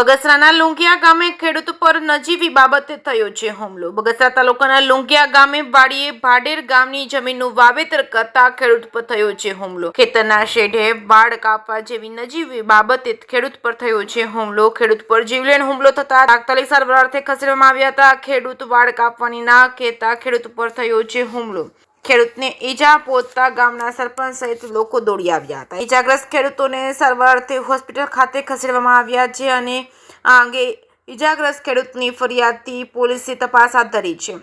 બગસરાના લુંગિયા ગામે ખેડૂત પર નજીવી બાબતે થયો છે હુમલો। બગસરા તાલુકાના લુંગિયા ગામે વાડીએ ભાડેર ગામની જમીનનું વાવેતર કરતા ખેડૂત પર થયો છે હુમલો। ખેતરના શેઢે વાડ કાપવા જેવી નજીવી બાબતે ખેડૂત પર થયો છે હુમલો। ખેડૂત પર જીવલેણ હુમલો થતા તાત્કાલિક સારવાર અર્થે ખસેડવામાં આવ્યા હતા। ખેડૂત વાડ કાપવાની ના કહેતા ખેડૂત પર થયો છે હુમલો। ખેડૂતને ઈજા પહોંચતા ગામના સરપંચ સહિત લોકો દોડી આવ્યા હતા। ઈજાગ્રસ્ત ખેડૂતોને સારવાર અર્થે હોસ્પિટલ ખાતે ખસેડવામાં આવ્યા છે અને આ અંગે ઈજાગ્રસ્ત ખેડૂતની ફરિયાદથી પોલીસે તપાસ હાથ ધરી છે।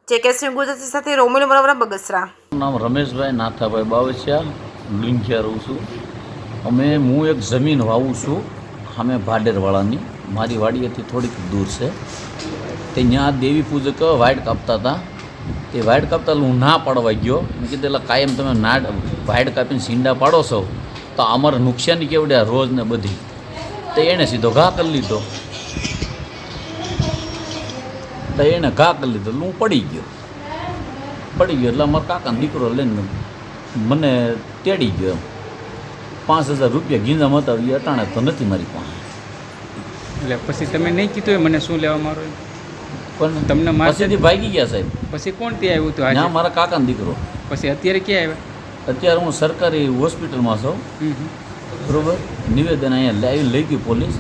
જે કે શ્રી ગુજરાતી સાથે રોમિલ બરાબર બગસરા। નામ રમેશભાઈ નાથાભાઈ બાવસિયા, લુંઘિયા રહું છું। હું એક જમીન વાવું છું અમે ભાડેરવાળાની, મારી વાડીએથી થોડીક દૂર છે। તે ત્યાં દેવી પૂજક વાડ કાપતા હતા। તે વાડ કાપતા હું ના પાડવા ગયો। મેં કીધું એટલે કાયમ તમે વાડ કાપીને સીંડા પાડો છો તો અમારે નુકસાની કેવડે રોજ ને બધી। તો એણે સીધો ઘા કરી લીધો। તો એણે ઘા કરી લીધો એટલે હું પડી ગયો એટલે અમારા કાકાનો દીકરો લઈને મને તેડી ગયો। 5,000 રૂપિયા ગીંજામાં હતા, એ અટાણે તો નથી મારી પાસે। એટલે પછી તમે નહીં કીધું મને શું લેવા મારો, પણ તમને પાસેથી ભાગી ગયા સાહેબ। પછી કોણ ત્યાં આવ્યું હતું? ના, મારા કાકાનો દીકરો। પછી અત્યારે ક્યાં આવ્યા? અત્યારે હું સરકારી હોસ્પિટલમાં છું, બરાબર। નિવેદન અહીંયા લઈ ગયું પોલીસ,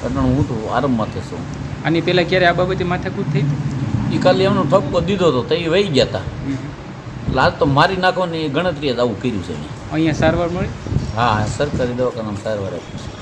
એટલે હું તો આરામમાંથી છું। આની પહેલાં ક્યારે આ બાબતે માથાકૂટ થઈ હતી? એ ખાલી એમનો ઠપકો દીધો હતો તો એ વહી ગયા હતા। એટલે આજ તો મારી નાખવાની ગણતરીએ જ આવું કર્યું છે। અહીંયા સારવાર મળી? હા, સરકારી દવાખાનામાં સારવાર આપી છે।